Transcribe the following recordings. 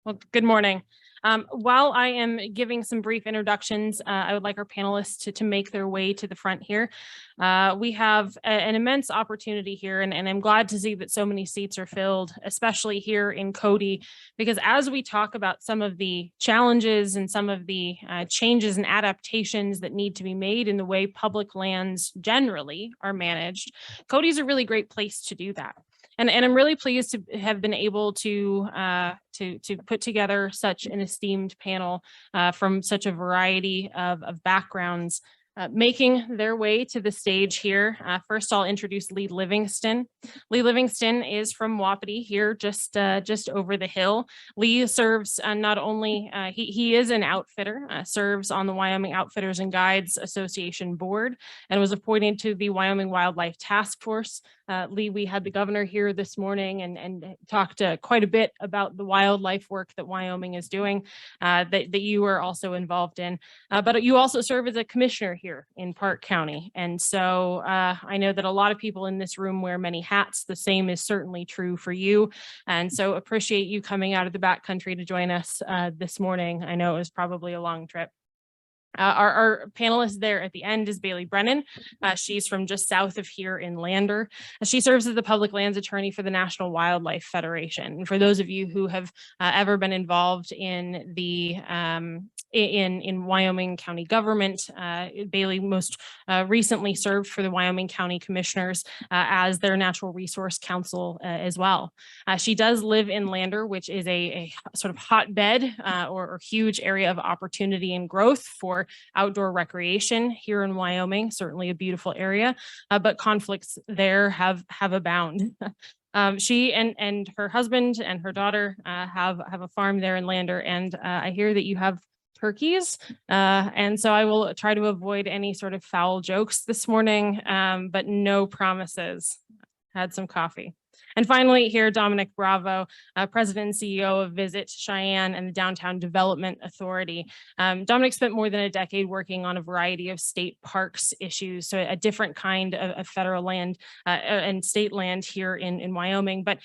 Well, good morning. While I am giving some brief introductions, I would like our panelists to make their way to the front here. We have an immense opportunity here, and I'm glad to see that so many seats are filled, especially here in Cody, because as we talk about some of the challenges and some of the changes and adaptations that need to be made in the way public lands generally are managed, Cody's a really great place to do that. And I'm really pleased to have been able to put together such an esteemed panel from such a variety of backgrounds. Making their way to the stage here. First, I'll introduce Lee Livingston. Lee Livingston is from Wapiti here, just over the hill. Lee serves not only, he is an outfitter, serves on the Wyoming Outfitters and Guides Association board, and was appointed to the Wyoming Wildlife Task Force. Lee, we had the governor here this morning and talked quite a bit about the wildlife work that Wyoming is doing, that you are also involved in. But you also serve as a commissioner here in Park County. And so I know that a lot of people in this room wear many hats. The same is certainly true for you. And so appreciate you coming out of the backcountry to join us this morning. I know it was probably a long trip. Our panelist there at the end is Bailey Brennan. She's from just south of here in Lander. She serves as the public lands attorney for the National Wildlife Federation. And for those of you who have ever been involved in the in Wyoming County government, Bailey most recently served for the Wyoming County Commissioners as their Natural Resource Council as well. She does live in Lander, which is a sort of hotbed or huge area of opportunity and growth for outdoor recreation here in Wyoming, certainly a beautiful area, but conflicts there have abound. She and her husband and her daughter have a farm there in Lander, and I hear that you have turkeys, and so I will try to avoid any sort of foul jokes this morning, but no promises. Had some coffee. And finally, here, Dominic Bravo, President and CEO of Visit Cheyenne and the Downtown Development Authority. Dominic spent more than a decade working on a variety of state parks issues, so a different kind of federal land and state land here in Wyoming. But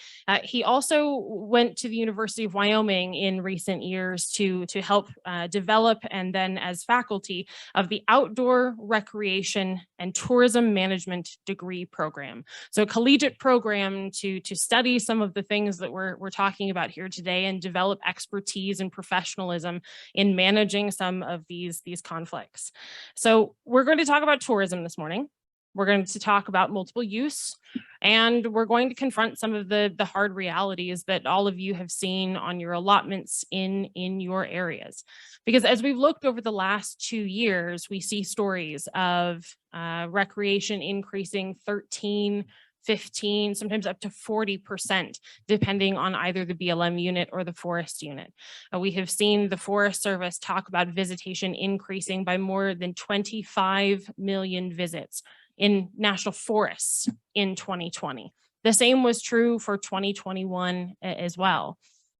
he also went to the University of Wyoming in recent years to help develop, and then as faculty of the Outdoor Recreation and Tourism Management degree program. So a collegiate program to study some of the things that we're talking about here today and develop expertise and professionalism in managing some of these conflicts. So we're going to talk about tourism this morning. We're going to talk about multiple use, and we're going to confront some of the hard realities that all of you have seen on your allotments in your areas. Because as we've looked over the last 2 years, we see stories of recreation increasing 13, 15, sometimes up to 40%, depending on either the BLM unit or the forest unit. We have seen the Forest Service talk about visitation increasing by more than 25 million visits in national forests in 2020. The same was true for 2021 as well.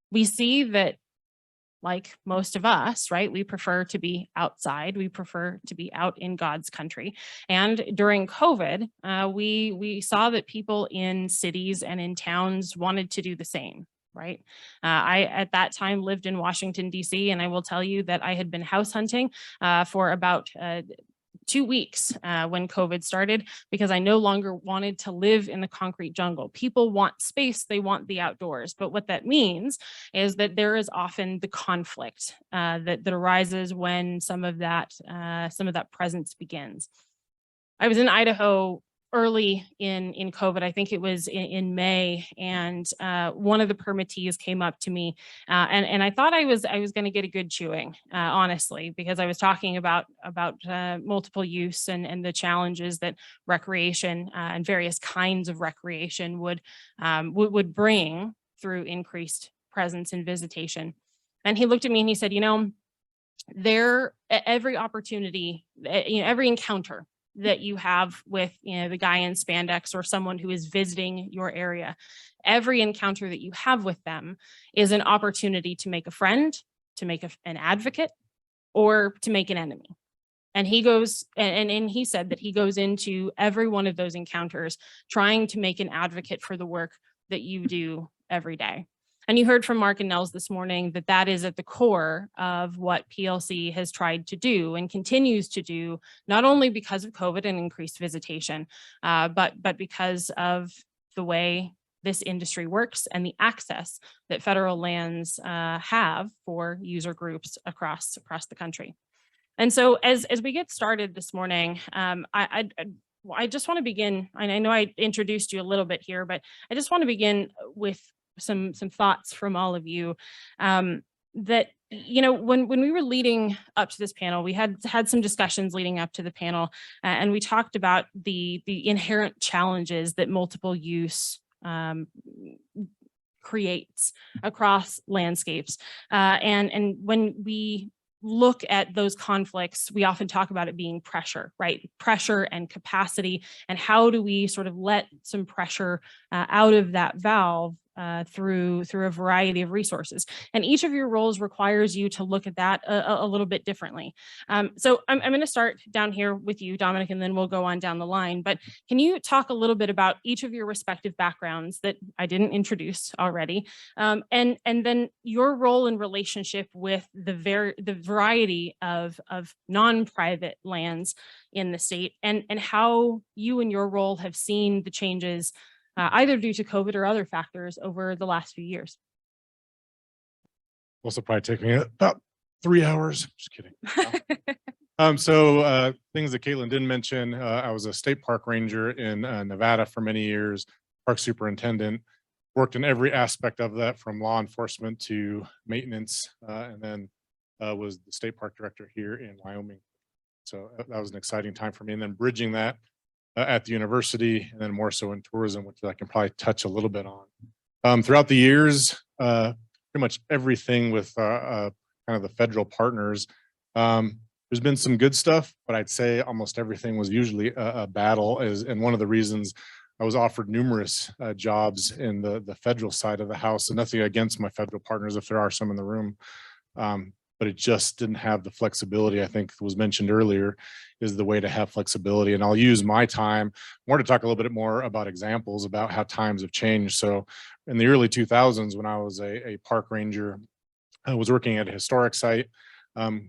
We see that, like most of us, right, we prefer to be outside. We prefer to be out in God's country. And during COVID, we saw that people in cities and in towns wanted to do the same. Right. I, at that time, lived in Washington, D.C., and I will tell you that I had been house hunting for about 2 weeks when COVID started, because I no longer wanted to live in the concrete jungle. People want space, they want the outdoors. But what that means is that there is often the conflict that arises when some of that presence begins. I was in Idaho early in COVID. I think it was in May, and one of the permittees came up to me, and I thought I was going to get a good chewing, honestly, because I was talking about multiple use and the challenges that recreation and various kinds of recreation would bring through increased presence and visitation. And he looked at me and he said, every opportunity, every encounter that you have with the guy in spandex or someone who is visiting your area, every encounter that you have with them is an opportunity to make a friend, to make an advocate, or to make an enemy. And he goes, and he said that he goes into every one of those encounters trying to make an advocate for the work that you do every day. And you heard from Mark and Nels this morning that that is at the core of what PLC has tried to do and continues to do, not only because of COVID and increased visitation, but because of the way this industry works and the access that federal lands have for user groups across the country. And so as we get started this morning, I just want to begin, and I know I introduced you a little bit here, but I just want to begin with some thoughts from all of you, that, you know, when we were leading up to this panel, we had some discussions leading up to the panel, and we talked about the inherent challenges that multiple use creates across landscapes. And when we look at those conflicts, we often talk about it being pressure, right? Pressure and capacity, and how do we sort of let some pressure out of that valve through a variety of resources. And each of your roles requires you to look at that a little bit differently. So I'm going to start down here with you, Dominic, and then we'll go on down the line. But can you talk a little bit about each of your respective backgrounds that I didn't introduce already, and then your role in relationship with the variety of non-private lands in the state, and how you and your role have seen the changes either due to COVID or other factors over the last few years? Also probably take me about 3 hours. Just kidding. So things that Caitlin didn't mention, I was a state park ranger in Nevada for many years, park superintendent, worked in every aspect of that from law enforcement to maintenance, and then was the state park director here in Wyoming. So that was an exciting time for me. And then bridging that at the university, and then more so in tourism, which I can probably touch a little bit on. Throughout the years, pretty much everything with kind of the federal partners, there's been some good stuff, but I'd say almost everything was usually a battle. And one of the reasons I was offered numerous jobs in the federal side of the house, and nothing against my federal partners if there are some in the room, but it just didn't have the flexibility. I think was mentioned earlier is the way to have flexibility. And I'll use my time more to talk a little bit more about examples about how times have changed. So in the early 2000s, when I was a park ranger, I was working at a historic site,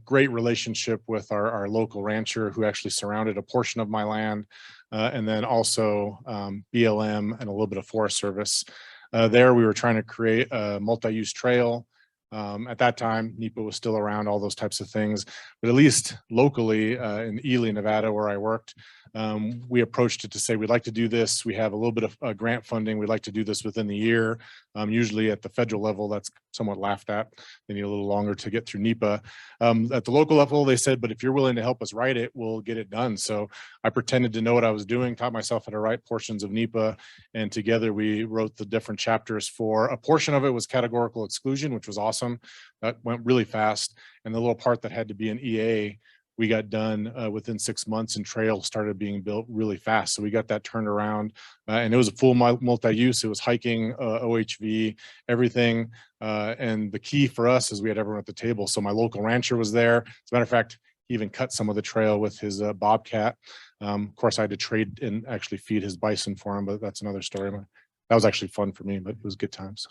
great relationship with our local rancher who actually surrounded a portion of my land, and then also BLM and a little bit of Forest Service. There we were trying to create a multi-use trail. At that time, NEPA was still around, all those types of things. But at least locally in Ely, Nevada, where I worked, we approached it to say, we'd like to do this. We have a little bit of grant funding. We'd like to do this within the year. Usually at the federal level, that's somewhat laughed at. They need a little longer to get through NEPA. At the local level, they said, but if you're willing to help us write it, we'll get it done. So I pretended to know what I was doing, taught myself how to write portions of NEPA, and together we wrote the different chapters for a portion of it was categorical exclusion, which was awesome. That went really fast. And the little part that had to be an EA, we got done within 6 months, and trail started being built really fast. So we got that turned around, and it was a full multi-use. It was hiking, OHV, everything. And the key for us is we had everyone at the table. So my local rancher was there. As a matter of fact, he even cut some of the trail with his bobcat. Of course, I had to trade and actually feed his bison for him, but that's another story. That was actually fun for me, but it was good times.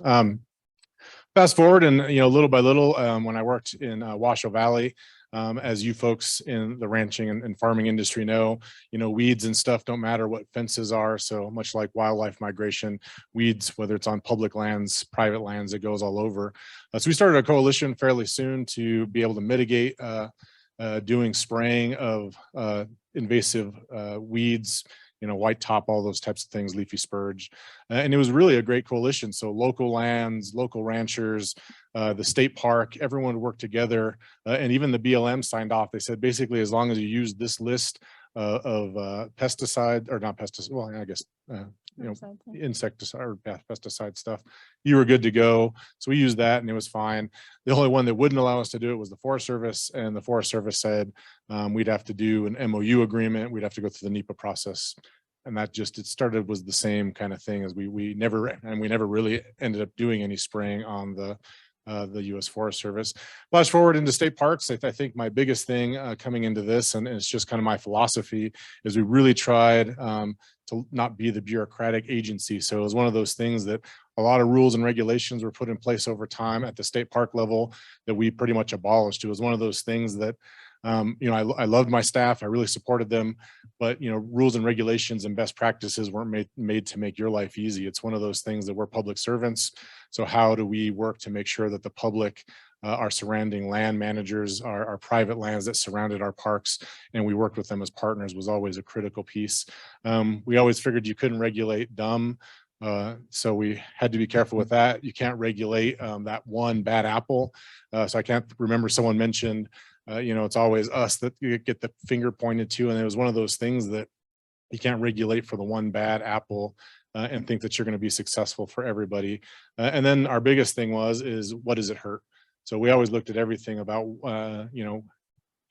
Fast forward, and little by little, when I worked in Washoe Valley, as you folks in the ranching and farming industry know, weeds and stuff don't matter what fences are. So much like wildlife migration, weeds, whether it's on public lands, private lands, it goes all over. So we started a coalition fairly soon to be able to mitigate doing spraying of invasive weeds, white top, all those types of things, leafy spurge. And it was really a great coalition. So local lands, local ranchers, the state park, everyone would work together. And even the BLM signed off. They said, basically, as long as you use this list of pesticide, or not pesticide, well, I guess, insecticide or pesticide stuff, you were good to go. So we used that and it was fine. The only one that wouldn't allow us to do it was the Forest Service, and the Forest Service said we'd have to do an MOU agreement. We'd have to go through the NEPA process. And that it started was the same kind of thing as we never really ended up doing any spraying on the the U.S. Forest Service. Flash forward into state parks. I think my biggest thing coming into this, and it's just kind of my philosophy, is we really tried to not be the bureaucratic agency. So it was one of those things that a lot of rules and regulations were put in place over time at the state park level that we pretty much abolished. It was one of those things that I loved my staff. I really supported them, but rules and regulations and best practices weren't made to make your life easy. It's one of those things that we're public servants. So how do we work to make sure that the public, our surrounding land managers, our private lands that surrounded our parks, and we worked with them as partners, was always a critical piece. We always figured you couldn't regulate dumb. So we had to be careful with that. You can't regulate that one bad apple. So I can't remember, someone mentioned, it's always us that you get the finger pointed to. And it was one of those things that you can't regulate for the one bad apple and think that you're going to be successful for everybody. And then our biggest thing is what does it hurt? So we always looked at everything about,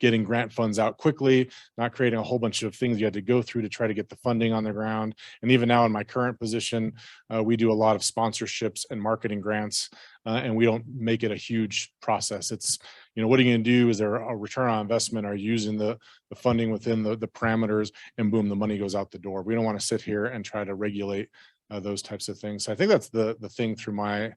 getting grant funds out quickly, not creating a whole bunch of things you had to go through to try to get the funding on the ground. And even now in my current position, we do a lot of sponsorships and marketing grants, and we don't make it a huge process. It's, what are you going to do? Is there a return on investment? Are you using the funding within the parameters? And boom, the money goes out the door. We don't want to sit here and try to regulate those types of things. So I think that's the thing through my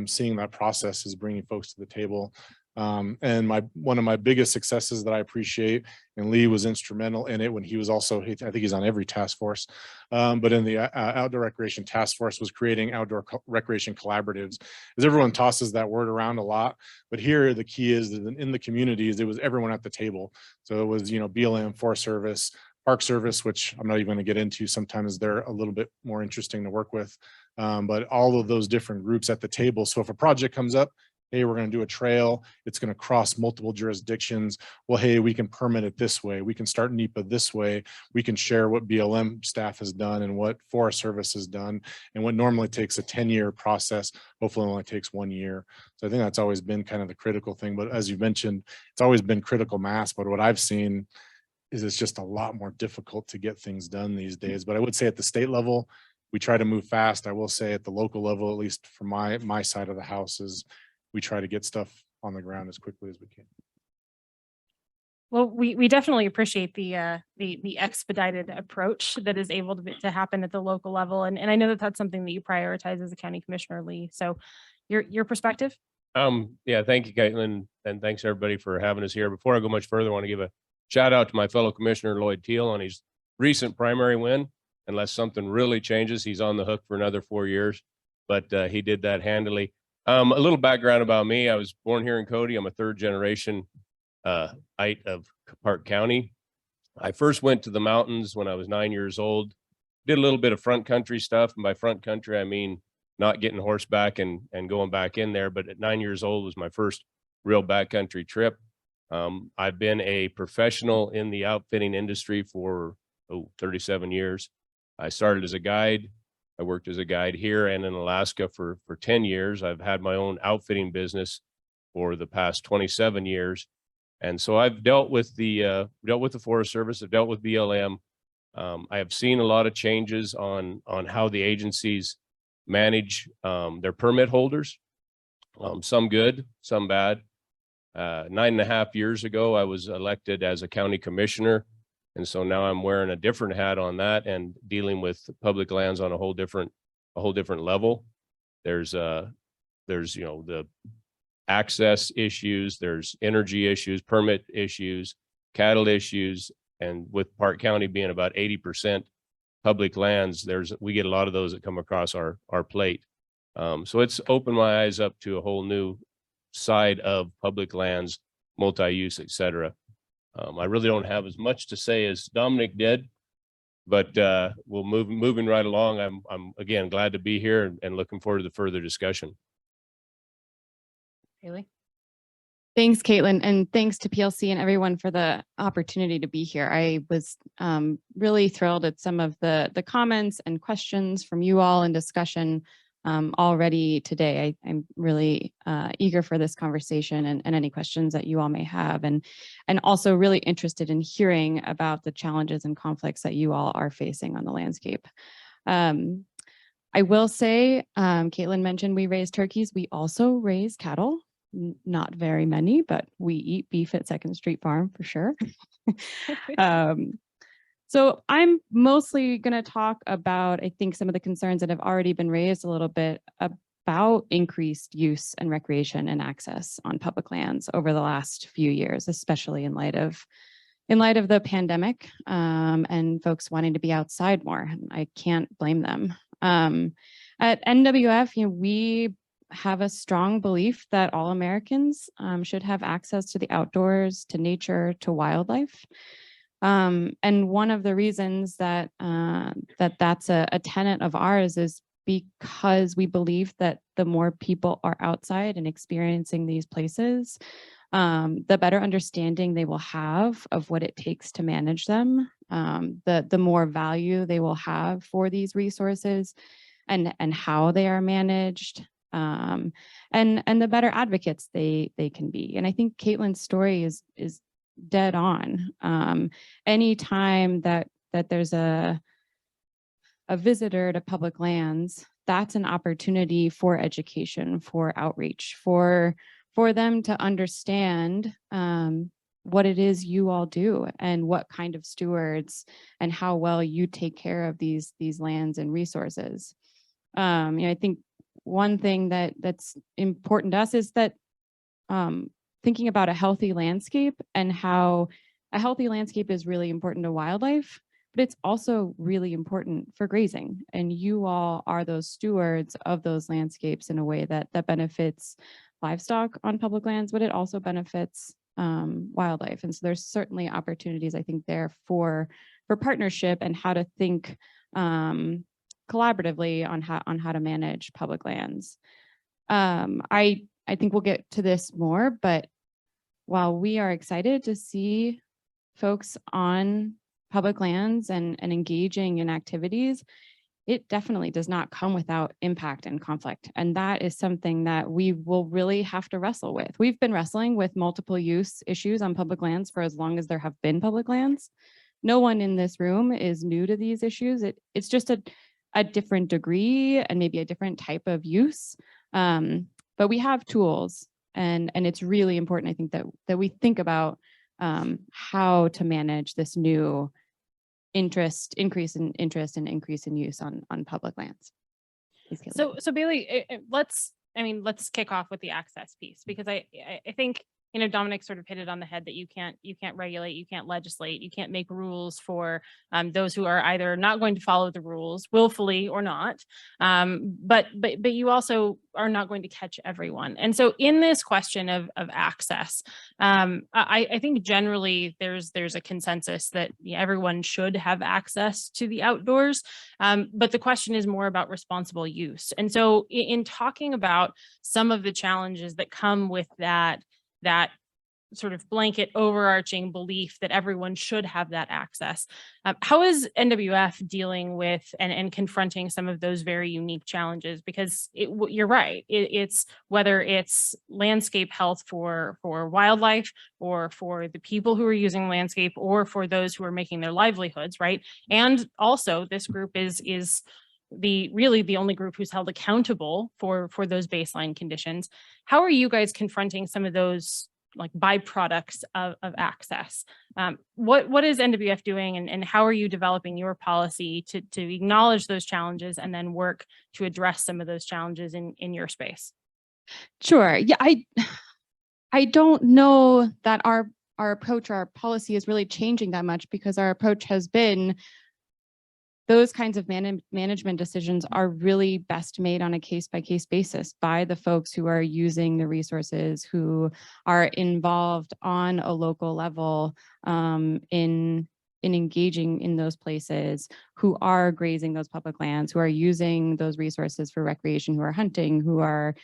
seeing that process, is bringing folks to the table. And one of my biggest successes that I appreciate, and Lee was instrumental in it when he was also, I think he's on every task force, but in the outdoor recreation task force, was creating outdoor recreation collaboratives. As everyone tosses that word around a lot, but here the key is that in the communities, it was everyone at the table. So it was, BLM, Forest Service, Park Service, which I'm not even going to get into. Sometimes they're a little bit more interesting to work with, but all of those different groups at the table. So if a project comes up, hey, we're going to do a trail, it's going to cross multiple jurisdictions. Well, hey, we can permit it this way. We can start NEPA this way. We can share what BLM staff has done and what Forest Service has done. And what normally takes a 10-year process, hopefully only takes 1 year. So I think that's always been kind of the critical thing. But as you mentioned, it's always been critical mass. But what I've seen is it's just a lot more difficult to get things done these days. But I would say at the state level, we try to move fast. I will say at the local level, at least from my side of the house, is we try to get stuff on the ground as quickly as we can. Well, we definitely appreciate the expedited approach that is able to happen at the local level, and I know that that's something that you prioritize as a county commissioner, Lee. So, your perspective? Yeah, thank you, Caitlin, and thanks everybody for having us here. Before I go much further, I want to give a shout out to my fellow commissioner Lloyd Teal on his recent primary win. Unless something really changes, he's on the hook for another 4 years, but he did that handily. A little background about me. I was born here in Cody. I'm a third generation ite of Park County. I first went to the mountains when I was 9 years old, did a little bit of front country stuff. And by front country, I mean not getting horseback and going back in there. But at 9 years old was my first real backcountry trip. I've been a professional in the outfitting industry for 37 years. I started as a guide. I worked as a guide here and in Alaska for 10 years. I've had my own outfitting business for the past 27 years. And so I've dealt with the Forest Service. I've dealt with BLM. I have seen a lot of changes on how the agencies manage their permit holders. Some good, some bad. 9.5 years ago, I was elected as a county commissioner. And so now I'm wearing a different hat on that and dealing with public lands on a whole different level. There's the access issues, there's energy issues, permit issues, cattle issues, and with Park County being about 80% public lands, we get a lot of those that come across our plate. So it's opened my eyes up to a whole new side of public lands, multi-use, etc. I really don't have as much to say as Dominic did, but we'll moving right along. I'm again glad to be here and looking forward to the further discussion. Haley? Thanks, Caitlin, and thanks to PLC and everyone for the opportunity to be here. I was really thrilled at some of the comments and questions from you all in discussion already today. I'm really eager for this conversation and any questions that you all may have, and also really interested in hearing about the challenges and conflicts that you all are facing on the landscape. I will say, Caitlin mentioned we raise turkeys. We also raise cattle, not very many, but we eat beef at Second Street Farm for sure. So I'm mostly going to talk about, I think, some of the concerns that have already been raised a little bit about increased use and recreation and access on public lands over the last few years, especially in light of the pandemic and folks wanting to be outside more. I can't blame them. At NWF, we have a strong belief that all Americans should have access to the outdoors, to nature, to wildlife. And one of the reasons that that's a tenet of ours is because we believe that the more people are outside and experiencing these places, the better understanding they will have of what it takes to manage them, the more value they will have for these resources and how they are managed, and the better advocates they can be. And I think Caitlin's story is dead on. Anytime that there's a visitor to public lands, that's an opportunity for education, for outreach, for them to understand what it is you all do and what kind of stewards and how well you take care of these lands and resources. I think one thing that's important to us is that thinking about a healthy landscape and how a healthy landscape is really important to wildlife, but it's also really important for grazing. And you all are those stewards of those landscapes in a way that benefits livestock on public lands, but it also benefits wildlife. And so there's certainly opportunities, I think, there for partnership and how to think collaboratively on how to manage public lands. I think we'll get to this more, but while we are excited to see folks on public lands and engaging in activities, it definitely does not come without impact and conflict. And that is something that we will really have to wrestle with. We've been wrestling with multiple use issues on public lands for as long as there have been public lands. No one in this room is new to these issues. It's just a different degree and maybe a different type of use. But we have tools, and it's really important, I think, that we think about how to manage this new increase in interest and increase in use on public lands. So Bailey, let's kick off with the access piece, because I think, Dominic sort of hit it on the head that you can't regulate, you can't legislate, you can't make rules for those who are either not going to follow the rules willfully or not. But you also are not going to catch everyone. And so in this question of access, I think generally there's a consensus that everyone should have access to the outdoors. But the question is more about responsible use. And so in talking about some of the challenges that come with that sort of blanket overarching belief that everyone should have that access, how is NWF dealing with and confronting some of those very unique challenges? Because you're right, it's whether it's landscape health for wildlife, or for the people who are using landscape, or for those who are making their livelihoods, right? And also this group is really the only group who's held accountable for those baseline conditions. How are you guys confronting some of those like byproducts of access? What is NWF doing, and how are you developing your policy to acknowledge those challenges and then work to address some of those challenges in your space? Sure. Yeah, I don't know that our approach or our policy is really changing that much, because our approach has been those kinds of management decisions are really best made on a case-by-case basis by the folks who are using the resources, who are involved on a local level in engaging in those places, who are grazing those public lands, who are using those resources for recreation, who are hunting, who are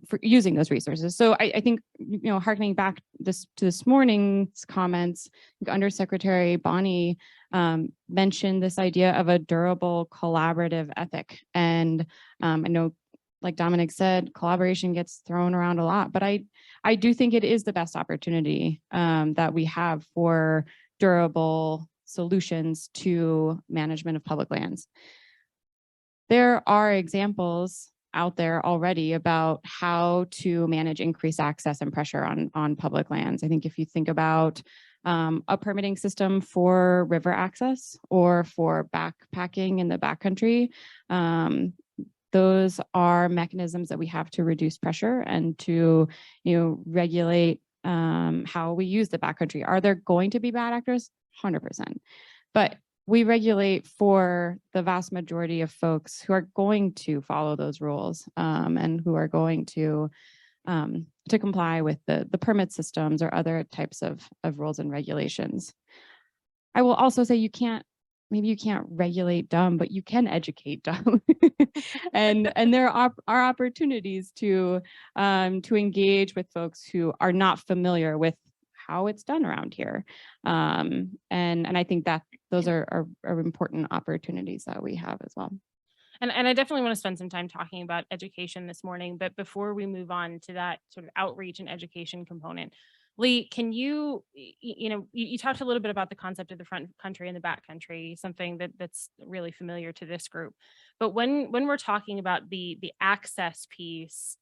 for using those resources. So I think, harkening back to this morning's comments, Undersecretary Bonnie mentioned this idea of a durable collaborative ethic. And I know, like Dominic said, collaboration gets thrown around a lot, but I do think it is the best opportunity that we have for durable solutions to management of public lands. there are examples out there already about how to manage increased access and pressure on public lands. I think if you think about a permitting system for river access or for backpacking in the backcountry, those are mechanisms that we have to reduce pressure and to, regulate how we use the backcountry. Are there going to be bad actors? 100%. But we regulate for the vast majority of folks who are going to follow those rules and who are going to comply with the permit systems or other types of rules and regulations. I will also say maybe you can't regulate dumb, but you can educate dumb. and there are opportunities to engage with folks who are not familiar with how it's done around here. And I think that those are important opportunities that we have as well. And I definitely want to spend some time talking about education this morning, but before we move on to that sort of outreach and education component, Lee, can you talked a little bit about the concept of the front country and the back country, something that's really familiar to this group. But when we're talking about the access piece,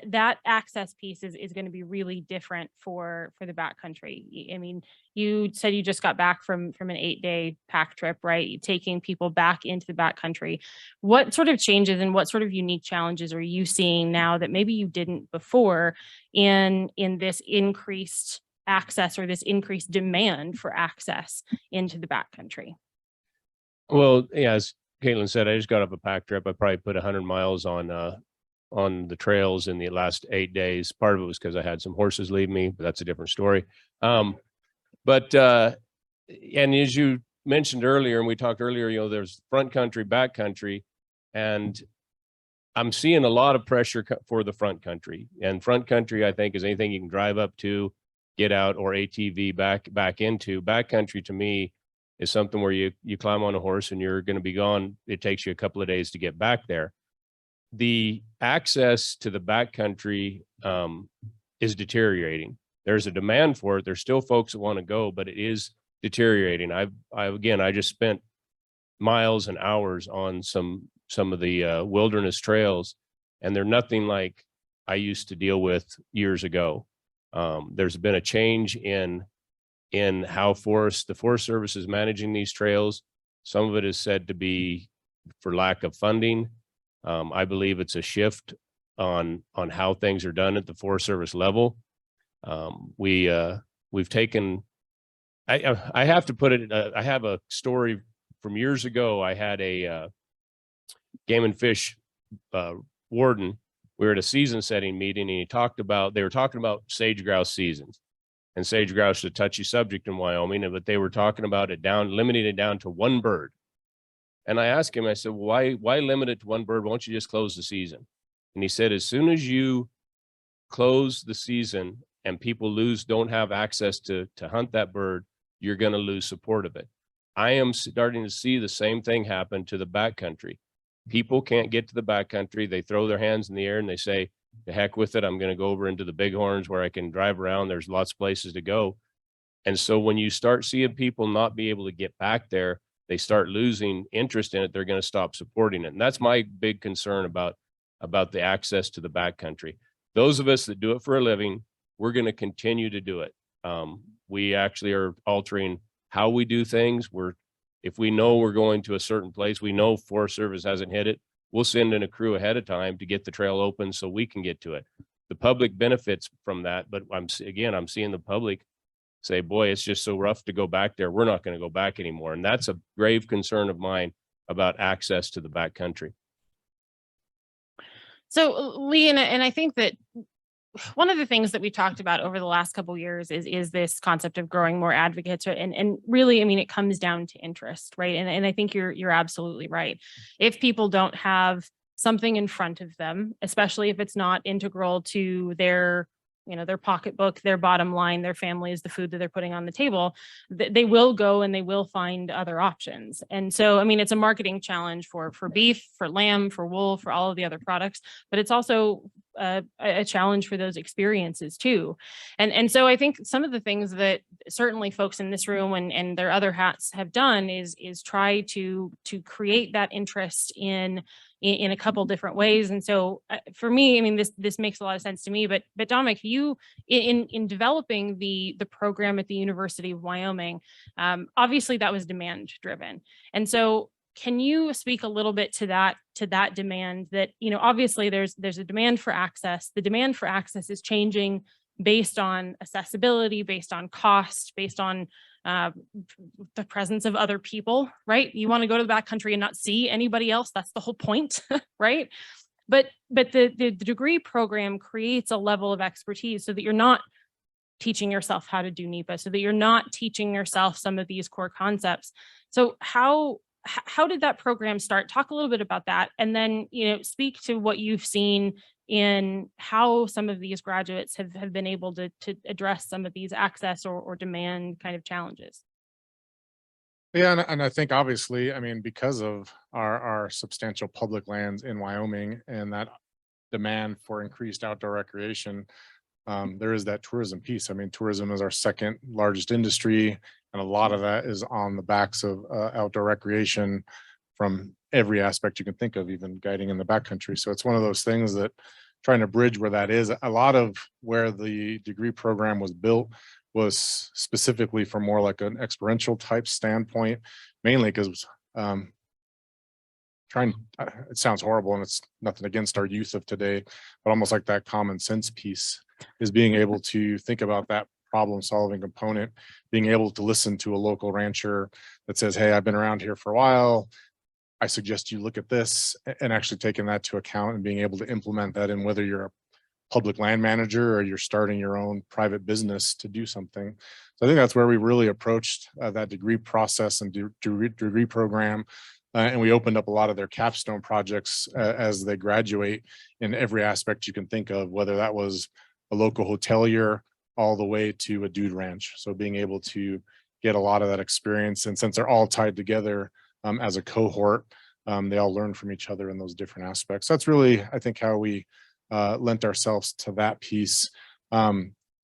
that access piece is going to be really different for the backcountry. I mean, you said you just got back from an 8-day pack trip, right? Taking people back into the backcountry. What sort of changes and what sort of unique challenges are you seeing now that maybe you didn't before in this increased access or this increased demand for access into the backcountry? Well, yeah, as Caitlin said, I just got off a pack trip. I probably put 100 miles on the trails in the last 8 days. Part of it was because I had some horses leave me, but that's a different story. And as you mentioned earlier, and we talked earlier, there's front country, back country, and I'm seeing a lot of pressure for the front country. And front country, I think, is anything you can drive up to, get out, or ATV back into. Back country to me is something where you climb on a horse and you're going to be gone. It takes you a couple of days to get back there. The access to the backcountry is deteriorating. There's a demand for it. There's still folks that want to go, but it is deteriorating. I just spent miles and hours on some of the wilderness trails, and they're nothing like I used to deal with years ago. There's been a change in how the Forest Service is managing these trails. Some of it is said to be for lack of funding. I believe it's a shift on how things are done at the Forest Service level. We've taken, I have to put it, I have a story from years ago. I had a game and fish warden. We were at a season setting meeting, and they were talking about sage grouse seasons. And sage grouse is a touchy subject in Wyoming, but they were talking about limiting it down to one bird. And I asked him, I said, well, why limit it to one bird? Why don't you just close the season? And he said, as soon as you close the season and people don't have access to hunt that bird, you're going to lose support of it. I am starting to see the same thing happen to the backcountry. People can't get to the backcountry. They throw their hands in the air and they say, the heck with it. I'm going to go over into the Bighorns where I can drive around. There's lots of places to go. And so when you start seeing people not be able to get back there, they start losing interest in it. They're going to stop supporting it. And that's my big concern about the access to the backcountry. Those of us that do it for a living, we're going to continue to do it. We actually are altering how we do things. If we know we're going to a certain place, we know Forest Service hasn't hit it, we'll send in a crew ahead of time to get the trail open so we can get to it. The public benefits from that, but I'm seeing the public say, boy, it's just so rough to go back there. We're not going to go back anymore. And that's a grave concern of mine about access to the backcountry. So Lee, and I think that one of the things that we talked about over the last couple of years is this concept of growing more advocates, and really, I mean, it comes down to interest, right? And I think you're absolutely right. If people don't have something in front of them, especially if it's not integral to their pocketbook, their bottom line, their families, the food that they're putting on the table, they will go and they will find other options. And so, I mean, it's a marketing challenge for beef, for lamb, for wool, for all of the other products, but it's also a challenge for those experiences too. And so I think some of the things that certainly folks in this room and their other hats have done is try to create that interest in a couple different ways. And so for me, I mean, this makes a lot of sense to me, but Dominic, you in developing the program at the University of Wyoming, obviously that was demand driven. And so can you speak a little bit to that demand that, you know, obviously there's a demand for access. The demand for access is changing based on accessibility, based on cost, based on the presence of other people, right? You want to go to the backcountry and not see anybody else. That's the whole point, right? But the degree program creates a level of expertise so that you're not teaching yourself how to do NEPA, so that you're not teaching yourself some of these core concepts. So how did that program start? Talk a little bit about that, and then, you know, speak to what you've seen in how some of these graduates have been able to address some of these access or demand kind of challenges. Yeah, and I think obviously, I mean, because of our substantial public lands in Wyoming and that demand for increased outdoor recreation, there is that tourism piece. I mean, tourism is our second largest industry, and a lot of that is on the backs of outdoor recreation from every aspect you can think of, even guiding in the backcountry. So it's one of those things that trying to bridge where that is. A lot of where the degree program was built was specifically for more like an experiential type standpoint, mainly because it sounds horrible and it's nothing against our youth of today, but almost like that common sense piece is being able to think about that problem solving component, being able to listen to a local rancher that says, hey, I've been around here for a while, I suggest you look at this, and actually taking that to account and being able to implement that in whether you're a public land manager or you're starting your own private business to do something. So I think that's where we really approached that degree process and degree program. And we opened up a lot of their capstone projects as they graduate in every aspect you can think of, whether that was a local hotelier all the way to a dude ranch. So being able to get a lot of that experience, and since they're all tied together as a cohort, they all learn from each other in those different aspects. That's really, I think, how we lent ourselves to that piece.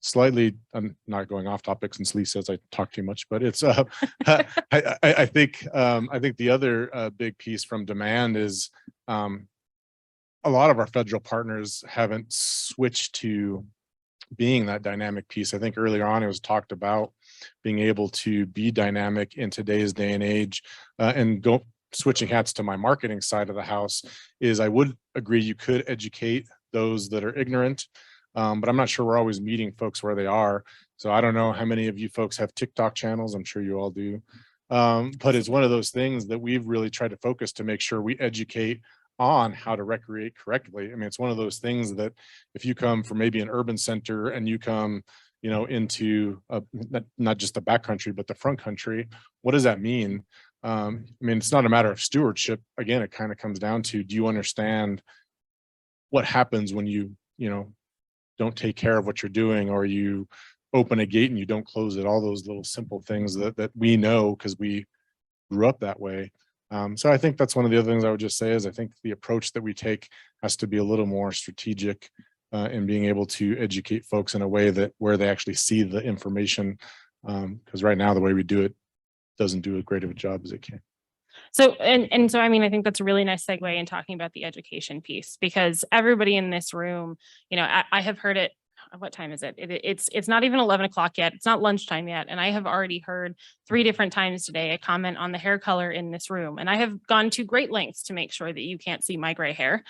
Slightly, I'm not going off topic since Lee says I talk too much, but it's I think the other big piece from demand is a lot of our federal partners haven't switched to being that dynamic piece. I think earlier on it was talked about being able to be dynamic in today's day and age, and switching hats to my marketing side of the house is I would agree you could educate those that are ignorant, but I'm not sure we're always meeting folks where they are. So I don't know how many of you folks have TikTok channels. I'm sure you all do. But it's one of those things that we've really tried to focus to make sure we educate on how to recreate correctly. I mean, it's one of those things that if you come from maybe an urban center and you come, you know, into not just the backcountry, but the front country, what does that mean? I mean, it's not a matter of stewardship. Again, it kind of comes down to, do you understand what happens when you don't take care of what you're doing, or you open a gate and you don't close it, all those little simple things that we know because we grew up that way. So I think that's one of the other things I would just say is I think the approach that we take has to be a little more strategic in being able to educate folks in a way that where they actually see the information, because right now the way we do it doesn't do as great of a job as it can. So, and so, I mean, I think that's a really nice segue in talking about the education piece, because everybody in this room, you know, I have heard it. What time is it? It's not even 11 o'clock yet. It's not lunchtime yet. And I have already heard 3 different times today a comment on the hair color in this room. And I have gone to great lengths to make sure that you can't see my gray hair.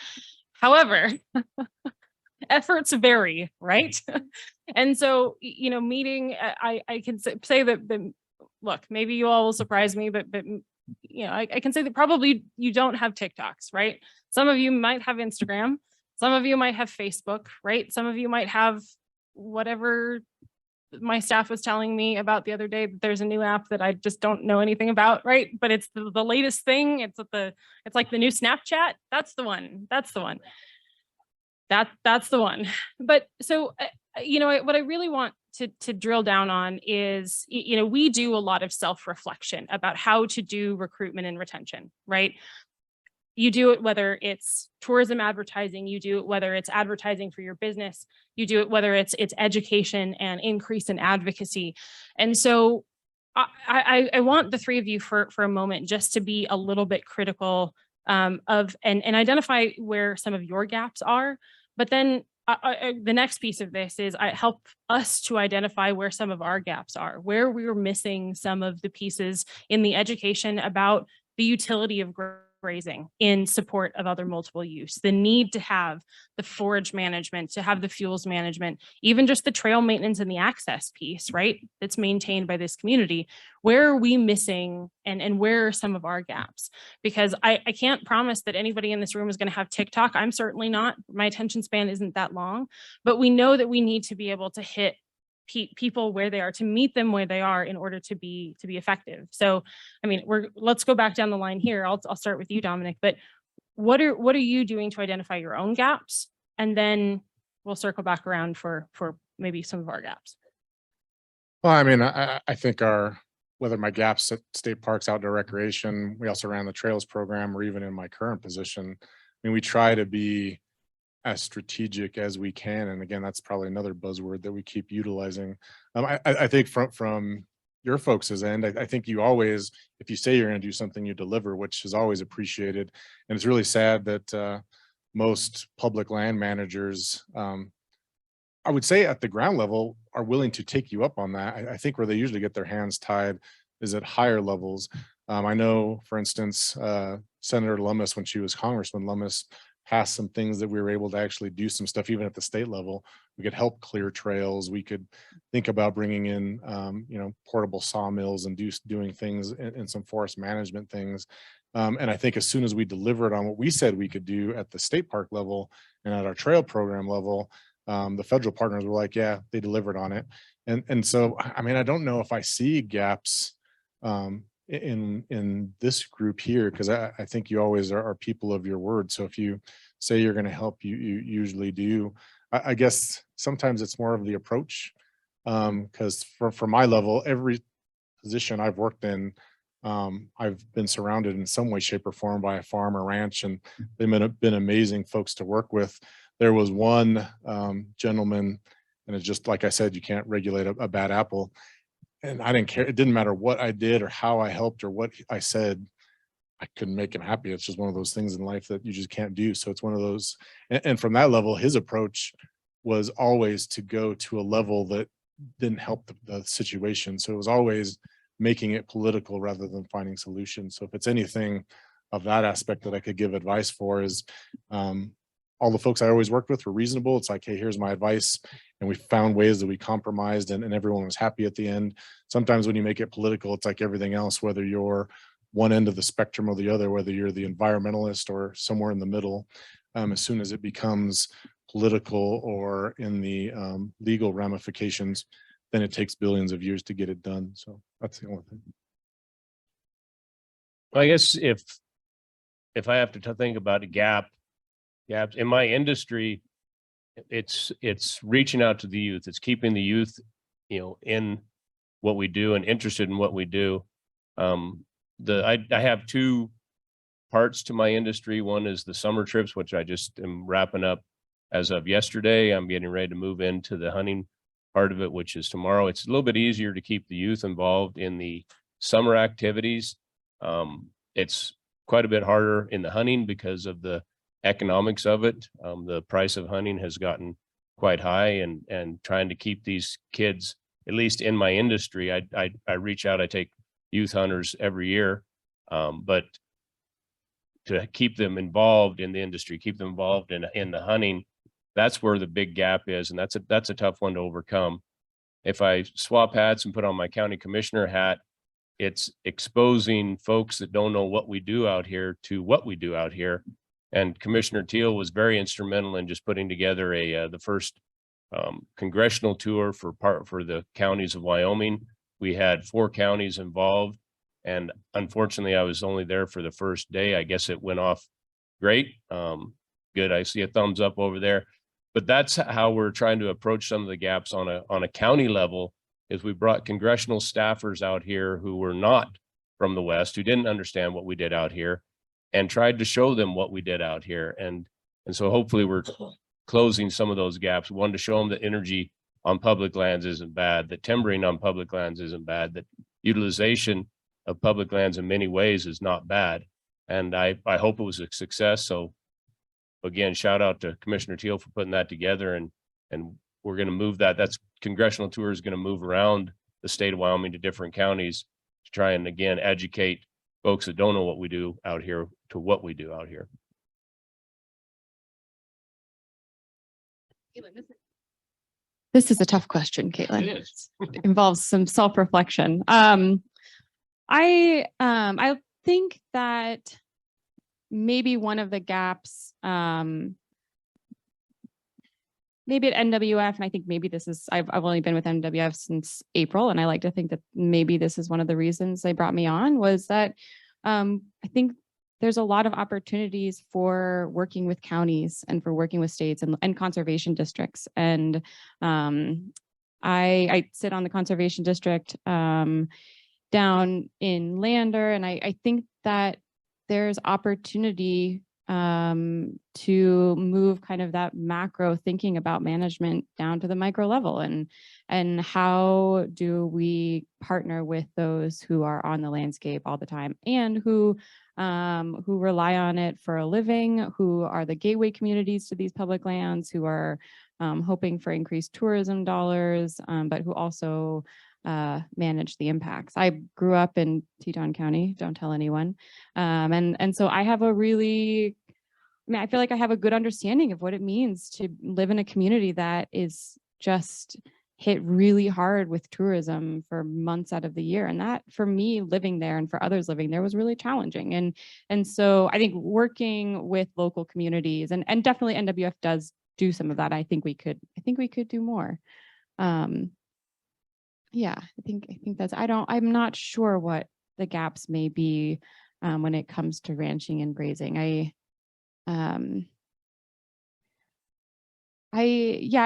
However, efforts vary, right? And so, you know, meeting, I can say that, look, maybe you all will surprise me, but you know, I can say that probably you don't have TikToks, right? Some of you might have Instagram. Some of you might have Facebook, right? Some of you might have whatever my staff was telling me about the other day, that there's a new app that I just don't know anything about, right? But it's the latest thing. It's like the new Snapchat. That's the one. That's the one. That's the one. But so, you know, what I really want to drill down on is, you know, we do a lot of self-reflection about how to do recruitment and retention, right? You do it whether it's tourism advertising, you do it whether it's advertising for your business, you do it whether it's education and increase in advocacy. And so I want the three of you for a moment just to be a little bit critical of and identify where some of your gaps are. But then the next piece of this is I help us to identify where some of our gaps are, where we're missing some of the pieces in the education about the utility of grazing in support of other multiple use, the need to have the forage management, to have the fuels management, even just the trail maintenance and the access piece, right? That's maintained by this community. Where are we missing and where are some of our gaps? Because I can't promise that anybody in this room is going to have TikTok. I'm certainly not. My attention span isn't that long, but we know that we need to be able to hit people where they are, to meet them where they are in order to be effective. So, I mean, let's go back down the line here. I'll start with you, Dominic, but what are you doing to identify your own gaps? And then we'll circle back around for maybe some of our gaps. Well, I mean, I think whether my gaps at state parks, outdoor recreation, we also ran the trails program, or even in my current position, I mean, we try to be as strategic as we can. And again, that's probably another buzzword that we keep utilizing. I think from your folks' end, I think you always, if you say you're going to do something, you deliver, which is always appreciated. And it's really sad that most public land managers, I would say at the ground level, are willing to take you up on that. I think where they usually get their hands tied is at higher levels. I know, for instance, Senator Lummis, when she was Congressman Lummis, passed some things that we were able to actually do some stuff even at the state level. We could help clear trails. We could think about bringing in, portable sawmills and doing things in some forest management things. And I think as soon as we delivered on what we said we could do at the state park level and at our trail program level, the federal partners were like, yeah, they delivered on it. And so, I mean, I don't know if I see gaps in this group here, because I think you always are people of your word. So if you say you're going to help, you usually do. I guess sometimes it's more of the approach, because for my level, every position I've worked in, I've been surrounded in some way, shape, or form by a farm or ranch, and they've been amazing folks to work with. There was one gentleman, and it's just like I said, you can't regulate a bad apple. And I didn't care. It didn't matter what I did or how I helped or what I said. I couldn't make him happy. It's just one of those things in life that you just can't do. So it's one of those. And from that level, his approach was always to go to a level that didn't help the situation. So it was always making it political rather than finding solutions. So if it's anything of that aspect that I could give advice for, is all the folks I always worked with were reasonable. It's like, hey, here's my advice. And we found ways that we compromised and everyone was happy at the end. Sometimes when you make it political, it's like everything else, whether you're one end of the spectrum or the other, whether you're the environmentalist or somewhere in the middle, as soon as it becomes political or in the legal ramifications, then it takes billions of years to get it done. So that's the only thing. I guess if I have to think about a gaps in my industry, it's reaching out to the youth. It's keeping the youth, in what we do and interested in what we do. I have two parts to my industry. One is the summer trips, which I just am wrapping up as of yesterday. I'm getting ready to move into the hunting part of it, which is tomorrow. It's a little bit easier to keep the youth involved in the summer activities. It's quite a bit harder in the hunting because of the economics of it. The price of hunting has gotten quite high, and trying to keep these kids, at least in my industry, I reach out, I take youth hunters every year, but to keep them involved in the industry, keep them involved in the hunting, that's where the big gap is. And that's a tough one to overcome. If I swap hats and put on my county commissioner hat, it's exposing folks that don't know what we do out here to what we do out here. And Commissioner Teal was very instrumental in just putting together the first congressional tour for the counties of Wyoming. We had 4 counties involved, and unfortunately, I was only there for the first day. I guess it went off great. Good. I see a thumbs up over there. But that's how we're trying to approach some of the gaps on a county level. Is we brought congressional staffers out here who were not from the West, who didn't understand what we did out here. and tried to show them what we did out here. And so hopefully we're closing some of those gaps. One, to show them that energy on public lands isn't bad, that timbering on public lands isn't bad, that utilization of public lands in many ways is not bad. And I hope it was a success. So again, shout out to Commissioner Teal for putting that together, and we're going to move that. That's congressional tour is going to move around the state of Wyoming to different counties to try and again educate folks that don't know what we do out here to what we do out here. This is a tough question, Caitlin. It is. It involves some self-reflection. I think that maybe one of the gaps, maybe at NWF, and I think maybe this is, I've only been with NWF since April, and I like to think that maybe this is one of the reasons they brought me on, was that I think there's a lot of opportunities for working with counties and for working with states and conservation districts. And I sit on the conservation district down in Lander, and I think that there's opportunity to move kind of that macro thinking about management down to the micro level, and how do we partner with those who are on the landscape all the time and who rely on it for a living, who are the gateway communities to these public lands, who are hoping for increased tourism dollars, but who also manage the impacts. I grew up in Teton County, don't tell anyone. And so I have I feel like I have a good understanding of what it means to live in a community that is just hit really hard with tourism for months out of the year. And that, for me living there and for others living there, was really challenging. And so I think working with local communities, and definitely NWF does do some of that. I think we could do more. Yeah, I think that's, I'm not sure what the gaps may be when it comes to ranching and grazing. I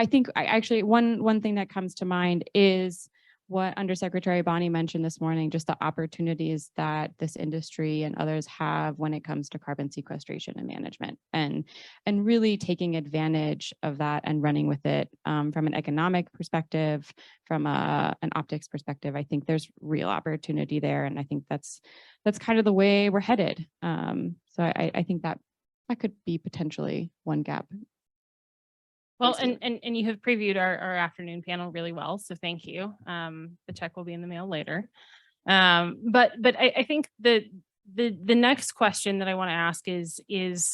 think actually one thing that comes to mind is what Undersecretary Bonnie mentioned this morning, just the opportunities that this industry and others have when it comes to carbon sequestration and management, and really taking advantage of that and running with it from an economic perspective, from an optics perspective. I think there's real opportunity there, and I think that's kind of the way we're headed. So I think that could be potentially one gap. Well, and you have previewed our afternoon panel really well, so thank you. The check will be in the mail later. But I think the next question that I want to ask is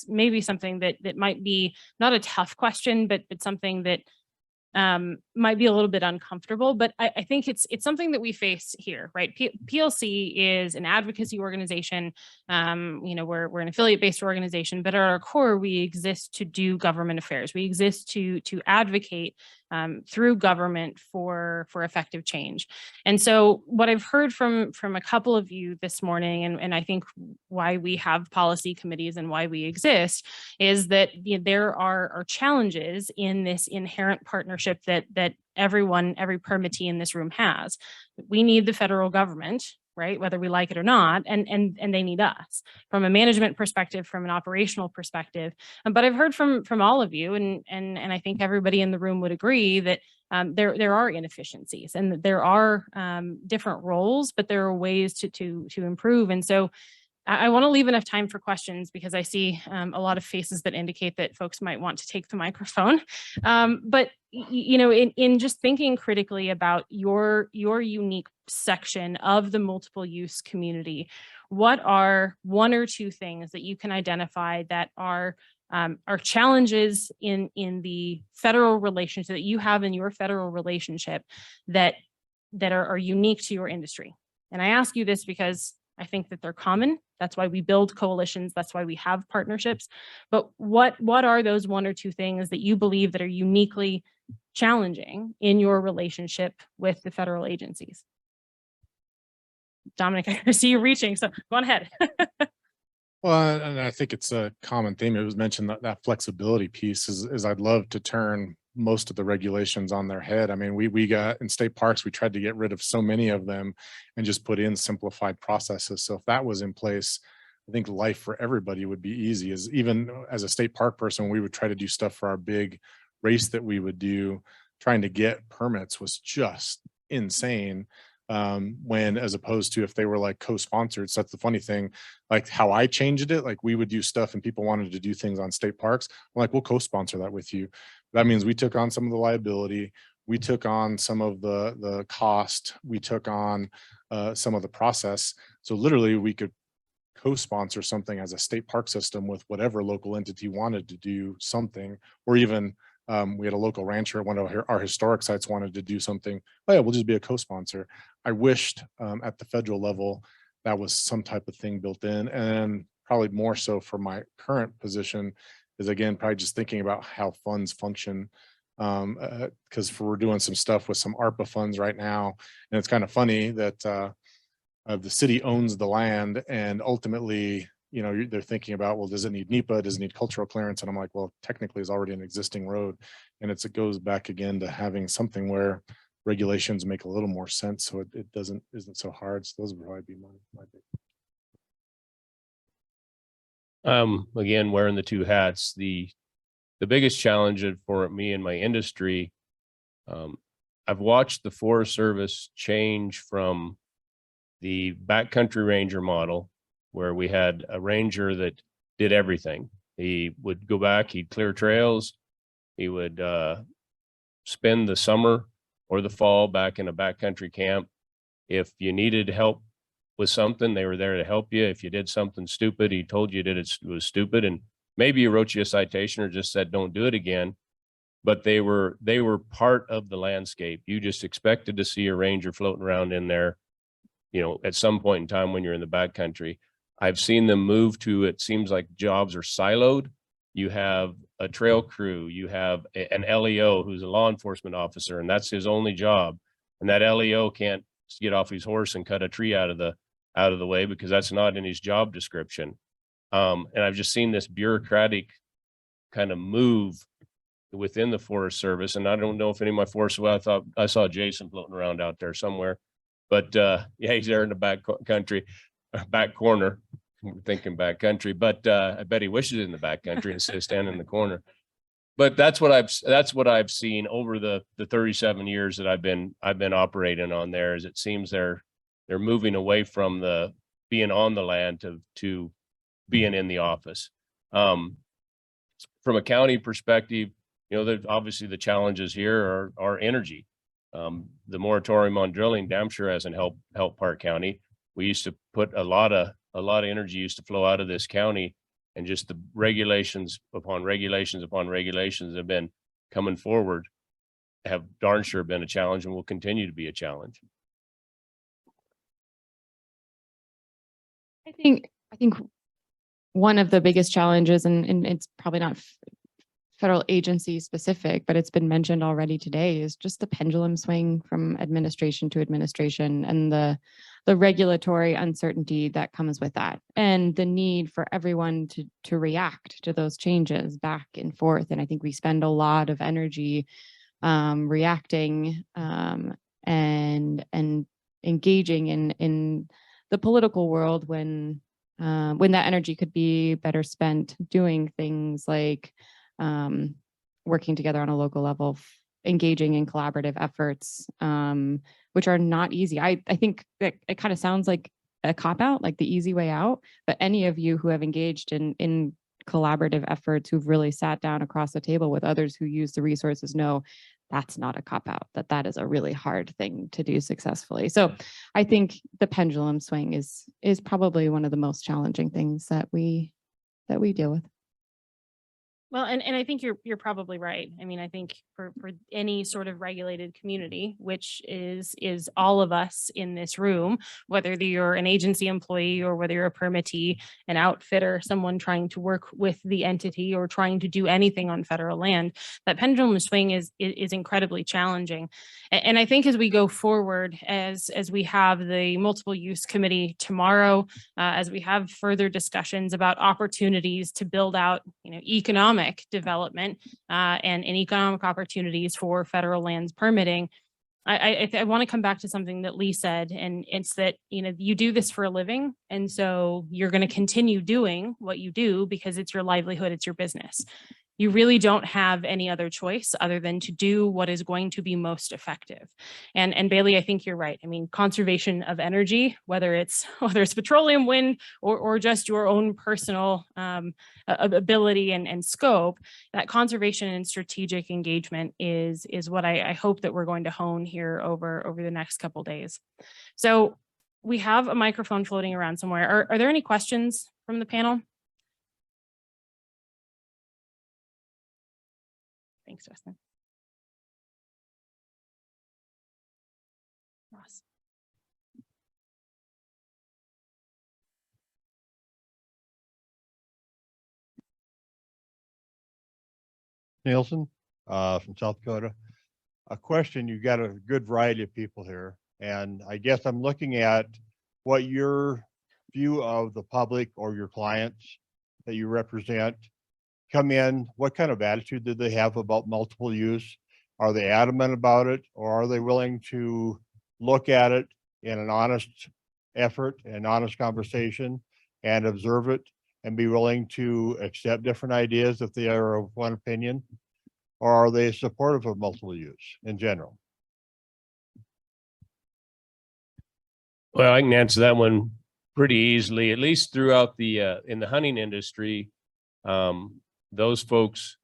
maybe something that might be not a tough question, but something that might be a little bit uncomfortable, but I think it's something that we face here, right? PLC is an advocacy organization. We're an affiliate-based organization, but at our core, we exist to do government affairs. We exist to advocate through government for effective change. And so what I've heard from a couple of you this morning, and I think why we have policy committees and why we exist, is that there are challenges in this inherent partnership that every permittee in this room has. We need the federal government, right? Whether we like it or not, and they need us from a management perspective, from an operational perspective. But I've heard from all of you, and I think everybody in the room would agree that there are inefficiencies and that there are different roles, but there are ways to improve. And so I want to leave enough time for questions, because I see a lot of faces that indicate that folks might want to take the microphone. But in just thinking critically about your unique section of the multiple use community, what are one or two things that you can identify that are challenges in the federal relationship that you have in your federal relationship that are unique to your industry? And I ask you this because I think that they're common. That's why we build coalitions. That's why we have partnerships. But what are those one or two things that you believe that are uniquely challenging in your relationship with the federal agencies? Dominic, I see you reaching, so go on ahead. Well, and I think it's a common theme. It was mentioned that flexibility piece is I'd love to turn most of the regulations on their head. I mean, we got in state parks, we tried to get rid of so many of them and just put in simplified processes. So if that was in place, I think life for everybody would be easy. As even as a state park person, we would try to do stuff for our big race that we would do. Trying to get permits was just insane. When as opposed to if they were like co-sponsored. So that's the funny thing, like how I changed it, like we would do stuff and people wanted to do things on state parks. I'm like, we'll co-sponsor that with you. That means we took on some of the liability. We took on some of the cost. We took on some of the process. So literally we could co-sponsor something as a state park system with whatever local entity wanted to do something, or even we had a local rancher at one of our historic sites wanted to do something. Oh yeah, we'll just be a co-sponsor. I wished at the federal level that was some type of thing built in, and probably more so for my current position is again probably just thinking about how funds function, because we're doing some stuff with some ARPA funds right now, and it's kind of funny that the city owns the land, and ultimately, you know, they're thinking about, well, does it need NEPA? Does it need cultural clearance? And I'm like, well, technically it's already an existing road. And it goes back again to having something where regulations make a little more sense. So it isn't so hard. So those would probably be my big. Again, wearing the two hats, the biggest challenge for me in my industry, I've watched the Forest Service change from the backcountry ranger model, where we had a ranger that did everything. He would go back, he'd clear trails, he would spend the summer or the fall back in a backcountry camp. If you needed help with something, they were there to help you. If you did something stupid, he told you that it was stupid, and maybe he wrote you a citation or just said, don't do it again. But they were part of the landscape. You just expected to see a ranger floating around in there, you know, at some point in time when you're in the backcountry. I've seen them move to, it seems like jobs are siloed. You have a trail crew, you have an LEO who's a law enforcement officer, and that's his only job. And that LEO can't get off his horse and cut a tree out of the way because that's not in his job description. And I've just seen this bureaucratic kind of move within the Forest Service. And I don't know if any of my forest, well, I thought I saw Jason floating around out there somewhere, but yeah, he's there in the back country. Back corner, we're thinking back country, but I bet he wishes in the back country instead of standing in the corner. But that's what I've seen over the 37 years that I've been operating on there. Is it seems they're moving away from the being on the land to being in the office. From a county perspective, you know, obviously the challenges here are energy. The moratorium on drilling damn sure hasn't helped Park County. We used to put a lot of energy used to flow out of this county, and just the regulations upon regulations upon regulations have been coming forward have darn sure been a challenge and will continue to be a challenge. I think one of the biggest challenges, and it's probably not federal agency specific, but it's been mentioned already today, is just the pendulum swing from administration to administration and the regulatory uncertainty that comes with that, and the need for everyone to react to those changes back and forth. And I think we spend a lot of energy reacting and engaging in the political world when that energy could be better spent doing things like working together on a local level, engaging in collaborative efforts, which are not easy. I think that it kind of sounds like a cop-out, like the easy way out, but any of you who have engaged in collaborative efforts, who've really sat down across the table with others who use the resources, know that's not a cop-out, that is a really hard thing to do successfully. So I think the pendulum swing is probably one of the most challenging things that we deal with. Well, and I think you're probably right. I mean, I think for any sort of regulated community, which is all of us in this room, whether you're an agency employee or whether you're a permittee, an outfitter, someone trying to work with the entity or trying to do anything on federal land, that pendulum swing is incredibly challenging. And I think as we go forward, as we have the multiple use committee tomorrow, as we have further discussions about opportunities to build out, economic development and economic opportunities for federal lands permitting, I want to come back to something that Lee said, and it's that, you do this for a living. And so you're going to continue doing what you do because it's your livelihood, it's your business. You really don't have any other choice other than to do what is going to be most effective. And Bailey, I think you're right. I mean, conservation of energy, whether it's petroleum, wind, or just your own personal ability and scope, that conservation and strategic engagement is what I hope that we're going to hone here over the next couple days. So we have a microphone floating around somewhere. Are there any questions from the panel? Thanks, Justin. Ross. Nielsen, from South Dakota. A question, you've got a good variety of people here, and I guess I'm looking at what your view of the public or your clients that you represent come in, what kind of attitude do they have about multiple use? Are they adamant about it, or are they willing to look at it in an honest effort and honest conversation and observe it and be willing to accept different ideas if they are of one opinion? Or are they supportive of multiple use in general? Well, I can answer that one pretty easily, at least throughout the, in the hunting industry. Those folks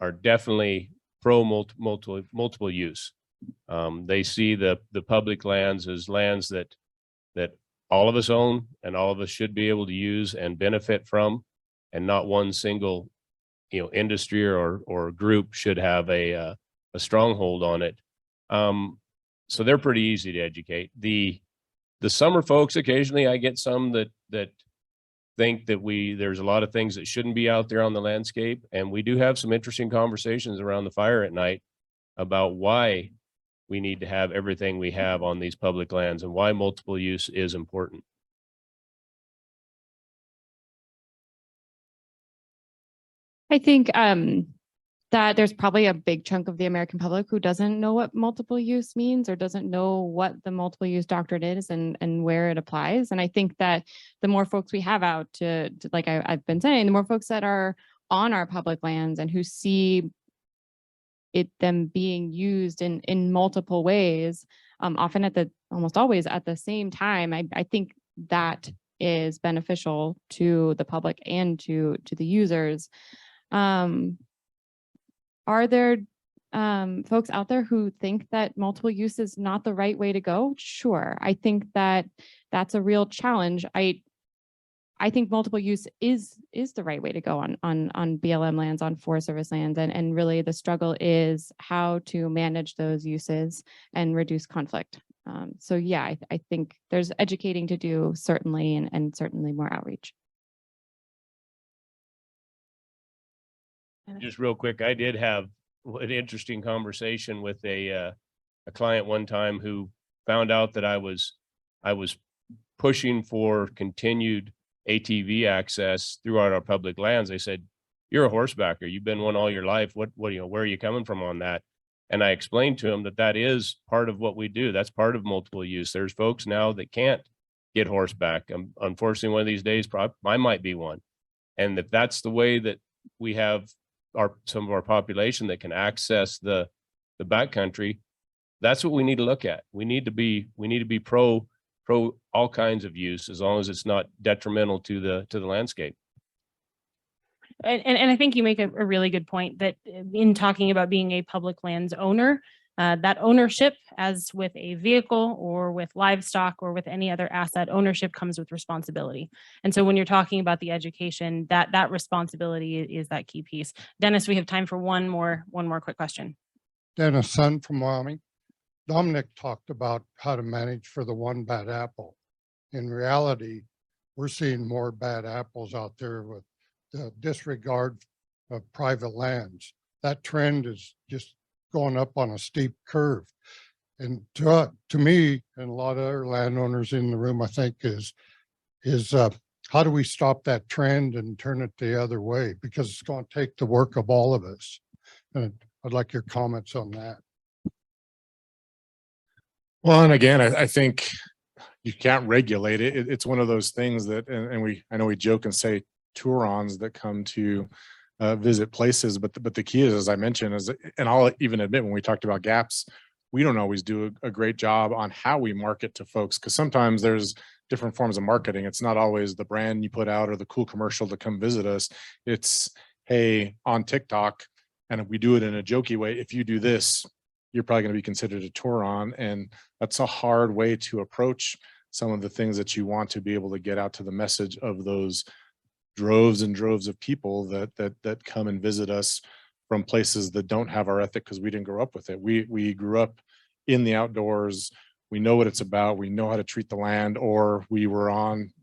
are definitely pro multiple use. They see the public lands as lands that all of us own and all of us should be able to use and benefit from, and not one single, industry or group should have a stronghold on it. So they're pretty easy to educate. The summer folks, occasionally I get some that think that there's a lot of things that shouldn't be out there on the landscape. And we do have some interesting conversations around the fire at night about why we need to have everything we have on these public lands and why multiple use is important. I think that there's probably a big chunk of the American public who doesn't know what multiple use means or doesn't know what the multiple use doctrine is and where it applies. And I think that the more folks we have out to like I've been saying, the more folks that are on our public lands and who see them being used in multiple ways, often almost always at the same time, I think that is beneficial to the public and to the users. Are there folks out there who think that multiple use is not the right way to go? Sure. I think that that's a real challenge. I think multiple use is the right way to go on BLM lands, on Forest Service lands. And really the struggle is how to manage those uses and reduce conflict. So yeah, I think there's educating to do, certainly, and certainly more outreach. Just real quick, I did have an interesting conversation with a client one time who found out that I was pushing for continued ATV access throughout our public lands. They said, "You're a horsebacker. You've been one all your life. What where are you coming from on that?" And I explained to him that is part of what we do. That's part of multiple use. There's folks now that can't get horseback. Unfortunately, one of these days, I might be one. And if that's the way that we have some of our population that can access the backcountry, that's what we need to look at. We need to be pro all kinds of use, as long as it's not detrimental to the landscape. And I think you make a really good point that in talking about being a public lands owner, that ownership, as with a vehicle or with livestock or with any other asset, ownership comes with responsibility. And so when you're talking about the education, that responsibility is that key piece. Dennis, we have time for one more quick question. Dennis Sun from Wyoming. Dominic talked about how to manage for the one bad apple. In reality, we're seeing more bad apples out there with the disregard of private lands. That trend is just going up on a steep curve. And to me, and a lot of other landowners in the room, I think is how do we stop that trend and turn it the other way? Because it's going to take the work of all of us. And I'd like your comments on that. Well, and again, I think you can't regulate it. It's one of those things that, and I know we joke and say tour-ons that come to visit places, but the key is, as I mentioned, is, and I'll even admit when we talked about gaps, we don't always do a great job on how we market to folks, because sometimes there's different forms of marketing. It's not always the brand you put out or the cool commercial to come visit us. It's, hey, on TikTok, and if we do it in a jokey way, if you do this, you're probably going to be considered a tour-on, and that's a hard way to approach some of the things that you want to be able to get out to the message of those droves and droves of people that come and visit us from places that don't have our ethic, because we didn't grow up with it. We grew up in the outdoors. We know what it's about. We know how to treat the land, or we were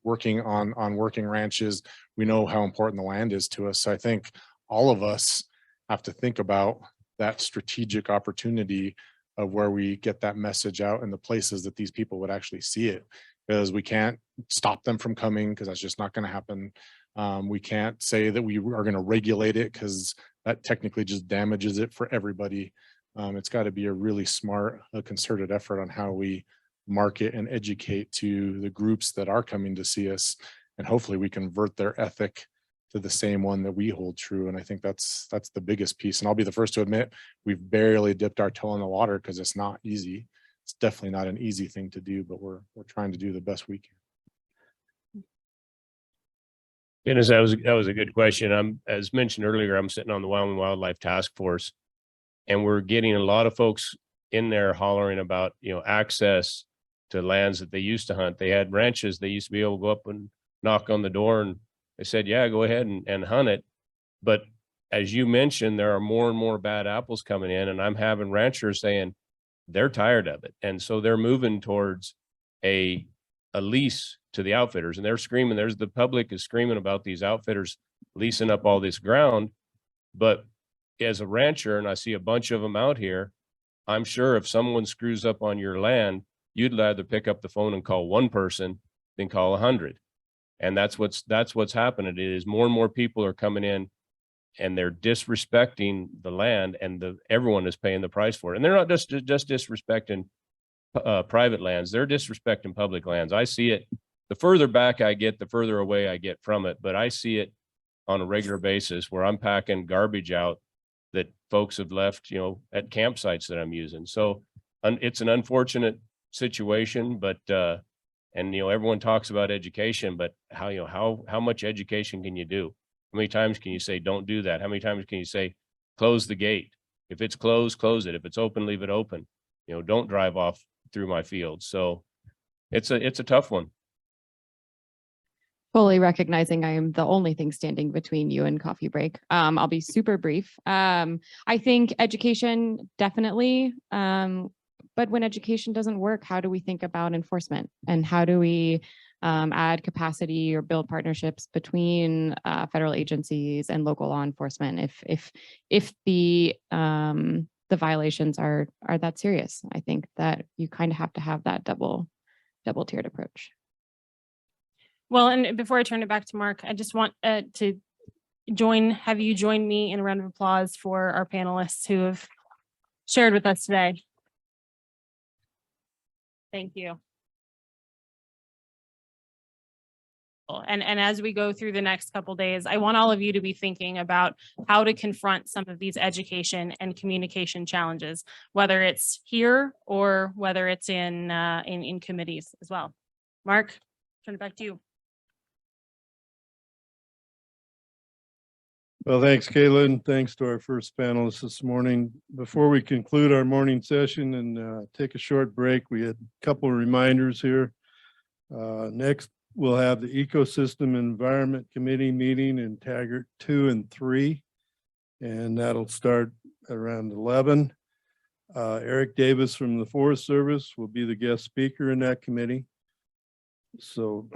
working on working ranches. We know how important the land is to us. So I think all of us have to think about that strategic opportunity of where we get that message out in the places that these people would actually see it, because we can't stop them from coming, because that's just not going to happen. We can't say that we are going to regulate it, because that technically just damages it for everybody. It's got to be a really smart, concerted effort on how we market and educate to the groups that are coming to see us, and hopefully we convert their ethic to the same one that we hold true. And I think that's the biggest piece. And I'll be the first to admit, we've barely dipped our toe in the water, because it's not easy. It's definitely not an easy thing to do, but we're trying to do the best we can. Dennis, that was a good question. As mentioned earlier, I'm sitting on the Wyoming Wildlife Task Force, and we're getting a lot of folks in there hollering about, access to lands that they used to hunt. They had ranches. They used to be able to go up and knock on the door, and they said, yeah, go ahead and hunt it. But as you mentioned, there are more and more bad apples coming in, and I'm having ranchers saying they're tired of it. And so they're moving towards a lease to the outfitters, and they're screaming. The public is screaming about these outfitters leasing up all this ground. But as a rancher, and I see a bunch of them out here, I'm sure if someone screws up on your land, you'd rather pick up the phone and call one person than call 100. And that's what's happening. It is more and more people are coming in, and they're disrespecting the land, and everyone is paying the price for it. And they're not just disrespecting private lands. They're disrespecting public lands. I see it. The further back I get, the further away I get from it. But I see it on a regular basis where I'm packing garbage out that folks have left, at campsites that I'm using. So it's an unfortunate situation, but and everyone talks about education, but how much education can you do? How many times can you say don't do that? How many times can you say close the gate? If it's closed, close it. If it's open, leave it open. Don't drive off through my field. So it's a tough one. Fully recognizing I am the only thing standing between you and coffee break. I'll be super brief. I think education definitely, but when education doesn't work, how do we think about enforcement, and how do we add capacity or build partnerships between federal agencies and local law enforcement if the violations are that serious? I think that you kind of have to have that double tiered approach. Well, and before I turn it back to Mark, I just want to have you join me in a round of applause for our panelists who have shared with us today. Thank you. And as we go through the next couple days, I want all of you to be thinking about how to confront some of these education and communication challenges, whether it's here or whether it's in committees as well. Mark, turn it back to you. Well, thanks, Caitlin. Thanks to our first panelists this morning. Before we conclude our morning session and take a short break, we had a couple of reminders here. Next, we'll have the Ecosystem Environment Committee meeting in Taggart 2 and 3, and that'll start around 11. Eric Davis from the Forest Service will be the guest speaker in that committee. So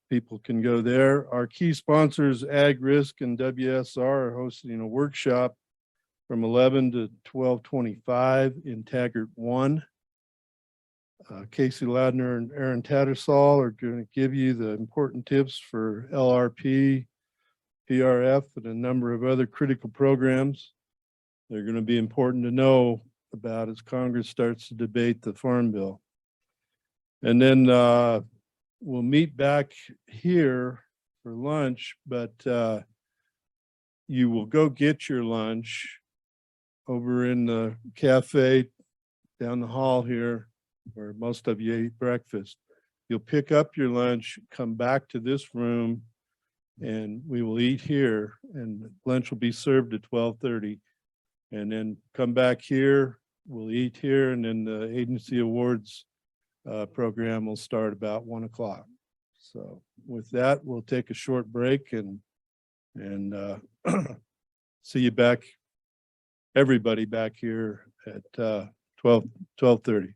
people can go there. Our key sponsors, Ag Risk and WSR, are hosting a workshop from 11 to 12:25 in Taggart 1. Casey Ladner and Aaron Tattersall are going to give you the important tips for LRP, PRF, and a number of other critical programs. They're going to be important to know about as Congress starts to debate the Farm Bill. And then we'll meet back here for lunch, but you will go get your lunch over in the cafe down the hall here, where most of you ate breakfast. You'll pick up your lunch, come back to this room, and we will eat here, and lunch will be served at 12:30. And then come back here, we'll eat here, and then the agency awards program will start about 1 o'clock. So with that, we'll take a short break and see you back, everybody back here at 12:30.